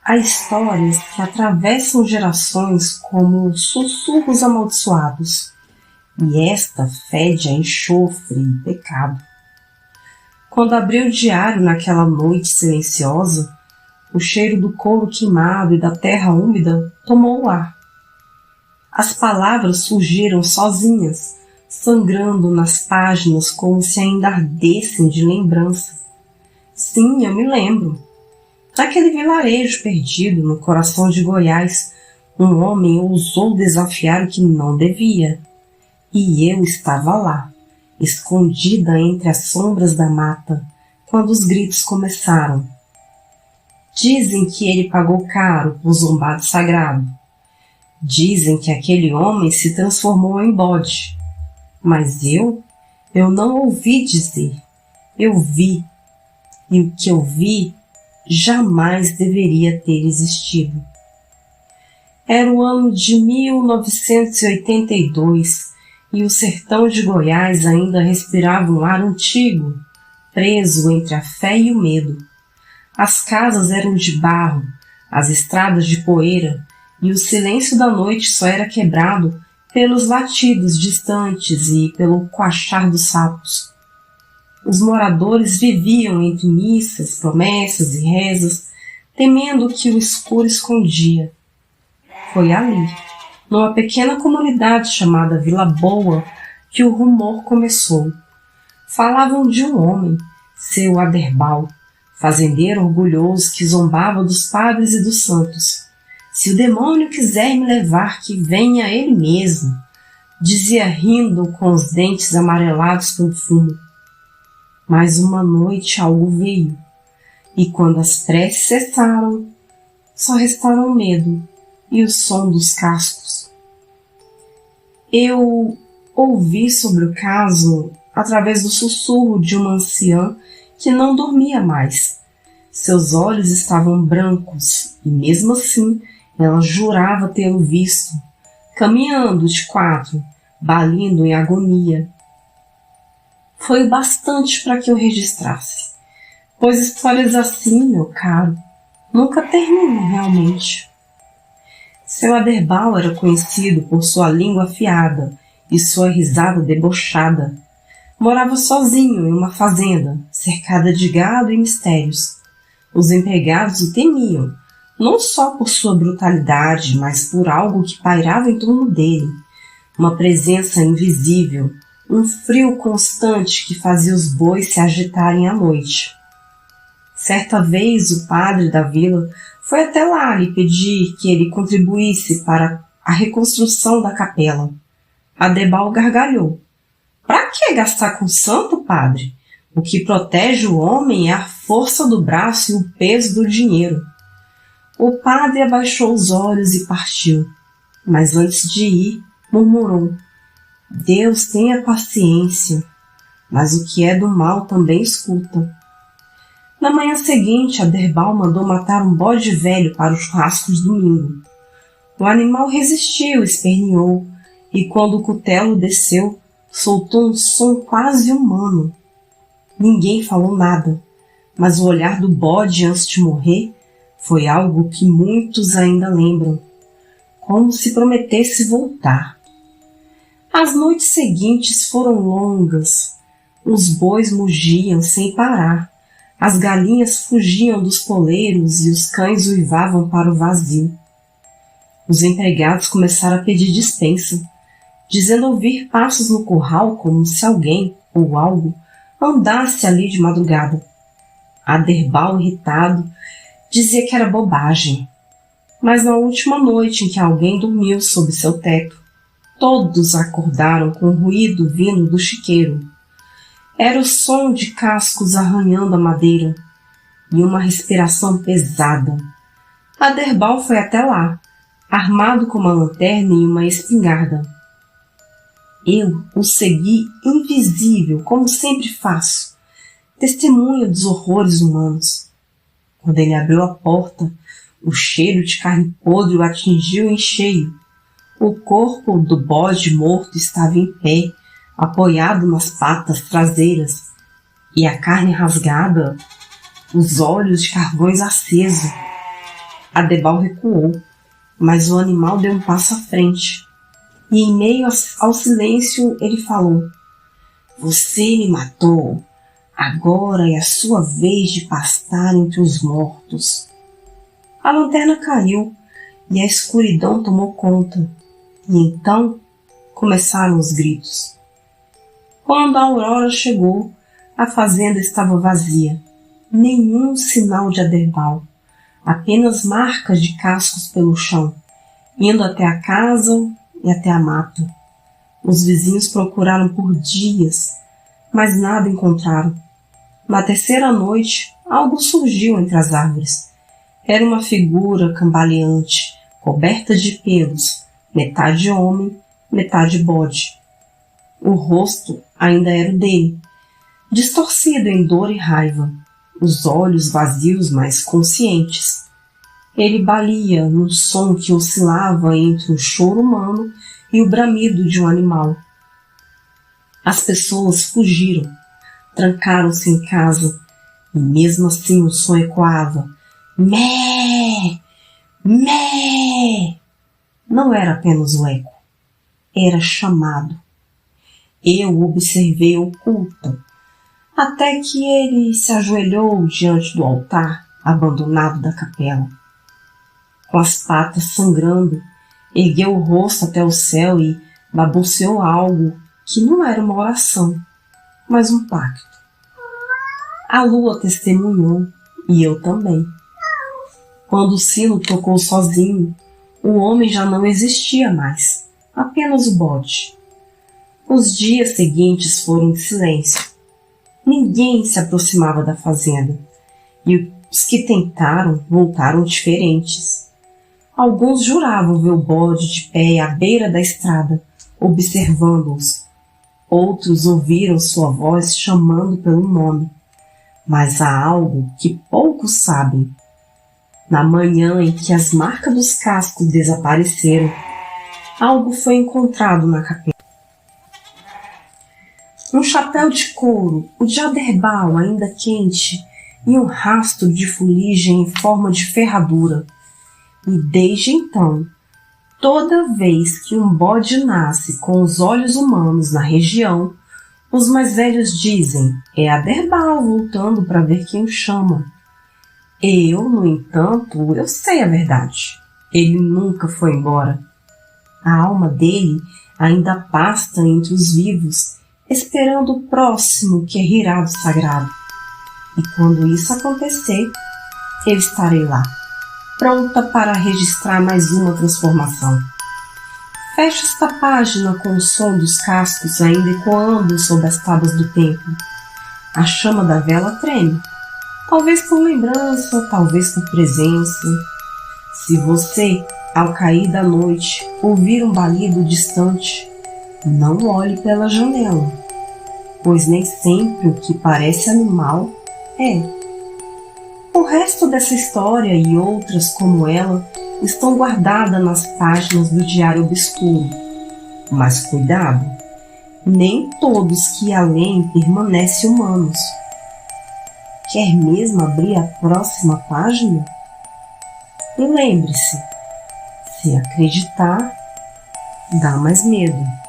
Há histórias que atravessam gerações como sussurros amaldiçoados, e esta fede a enxofre e pecado. Quando abri o diário naquela noite silenciosa, o cheiro do couro queimado e da terra úmida tomou o ar. As palavras surgiram sozinhas, sangrando nas páginas como se ainda ardessem de lembrança. Sim, eu me lembro. Naquele vilarejo perdido no coração de Goiás, um homem ousou desafiar o que não devia. E eu estava lá, escondida entre as sombras da mata, quando os gritos começaram. Dizem que ele pagou caro por zombado sagrado. Dizem que aquele homem se transformou em bode. Mas eu não ouvi dizer. Eu vi. E o que eu vi jamais deveria ter existido. Era o ano de 1982 e o sertão de Goiás ainda respirava um ar antigo, preso entre a fé e o medo. As casas eram de barro, as estradas de poeira, e o silêncio da noite só era quebrado pelos latidos distantes e pelo coachar dos sapos. Os moradores viviam entre missas, promessas e rezas, temendo o que o escuro escondia. Foi ali, numa pequena comunidade chamada Vila Boa, que o rumor começou. Falavam de um homem, seu Aderbal, fazendeiro orgulhoso que zombava dos padres e dos santos. Se o demônio quiser me levar, que venha ele mesmo, dizia rindo com os dentes amarelados pelo fumo. Mas uma noite algo veio, e quando as preces cessaram, só restaram o medo e o som dos cascos. Eu ouvi sobre o caso através do sussurro de uma anciã que não dormia mais. Seus olhos estavam brancos e mesmo assim ela jurava tê-lo visto, caminhando de quatro, balindo em agonia. Foi o bastante para que eu registrasse, pois histórias assim, meu caro, nunca terminam realmente. Seu Aderbal era conhecido por sua língua afiada e sua risada debochada. Morava sozinho em uma fazenda, cercada de gado e mistérios. Os empregados o temiam, não só por sua brutalidade, mas por algo que pairava em torno dele, uma presença invisível, um frio constante que fazia os bois se agitarem à noite. Certa vez o padre da vila foi até lá lhe pedir que ele contribuísse para a reconstrução da capela. Aderbal gargalhou. Para que gastar com santo, padre? O que protege o homem é a força do braço e o peso do dinheiro. O padre abaixou os olhos e partiu, mas antes de ir, murmurou: Deus tenha paciência, mas o que é do mal também escuta. Na manhã seguinte, Aderbal mandou matar um bode velho para o churrasco de domingo. O animal resistiu, esperneou, e quando o cutelo desceu, soltou um som quase humano. Ninguém falou nada, mas o olhar do bode antes de morrer foi algo que muitos ainda lembram, como se prometesse voltar. As noites seguintes foram longas. Os bois mugiam sem parar. As galinhas fugiam dos poleiros e os cães uivavam para o vazio. Os empregados começaram a pedir dispensa, dizendo ouvir passos no curral como se alguém ou algo andasse ali de madrugada. Aderbal, irritado, dizia que era bobagem. Mas na última noite em que alguém dormiu sob seu teto, todos acordaram com o ruído vindo do chiqueiro. Era o som de cascos arranhando a madeira e uma respiração pesada. Aderbal foi até lá, armado com uma lanterna e uma espingarda. Eu o segui invisível, como sempre faço, testemunha dos horrores humanos. Quando ele abriu a porta, o cheiro de carne podre o atingiu em cheio. O corpo do bode morto estava em pé, apoiado nas patas traseiras, e a carne rasgada, os olhos de carvões acesos. Aderbal recuou, mas o animal deu um passo à frente. E em meio ao silêncio ele falou: "Você me matou. Agora é a sua vez de pastar entre os mortos." A lanterna caiu e a escuridão tomou conta. E então começaram os gritos. Quando a aurora chegou, a fazenda estava vazia. Nenhum sinal de Aderbal. Apenas marcas de cascos pelo chão, indo até a casa e até a mata. Os vizinhos procuraram por dias, mas nada encontraram. Na terceira noite, algo surgiu entre as árvores. Era uma figura cambaleante, coberta de pelos, metade homem, metade bode. O rosto ainda era o dele, distorcido em dor e raiva, os olhos vazios, mas conscientes. Ele balia num som que oscilava entre o choro humano e o bramido de um animal. As pessoas fugiram, trancaram-se em casa, e mesmo assim o som ecoava: "Mé! Mé!" Não era apenas o eco, era chamado. Eu observei oculta, até que ele se ajoelhou diante do altar abandonado da capela. Com as patas sangrando, ergueu o rosto até o céu e balbuciou algo que não era uma oração, mas um pacto. A lua testemunhou, e eu também. Quando o sino tocou sozinho, o homem já não existia mais, apenas o bode. Os dias seguintes foram de silêncio. Ninguém se aproximava da fazenda, e os que tentaram voltaram diferentes. Alguns juravam ver o bode de pé à beira da estrada, observando-os. Outros ouviram sua voz chamando pelo nome. Mas há algo que poucos sabem. Na manhã em que as marcas dos cascos desapareceram, algo foi encontrado na capela. Um chapéu de couro, o de Aderbal ainda quente, e um rastro de fuligem em forma de ferradura. E desde então, toda vez que um bode nasce com os olhos humanos na região, os mais velhos dizem: é Aderbal voltando para ver quem o chama. Eu, no entanto, eu sei a verdade. Ele nunca foi embora. A alma dele ainda pasta entre os vivos, esperando o próximo que rirá do sagrado. E quando isso acontecer, eu estarei lá, pronta para registrar mais uma transformação. Fecho esta página com o som dos cascos ainda ecoando sob as tábuas do templo. A chama da vela treme, talvez por lembrança, talvez por presença. Se você, ao cair da noite, ouvir um balido distante, não olhe pela janela, pois nem sempre o que parece animal é. O resto dessa história e outras como ela estão guardadas nas páginas do Diário Obscuro. Mas cuidado, nem todos que além permanecem humanos. Quer mesmo abrir a próxima página? E lembre-se, se acreditar, dá mais medo.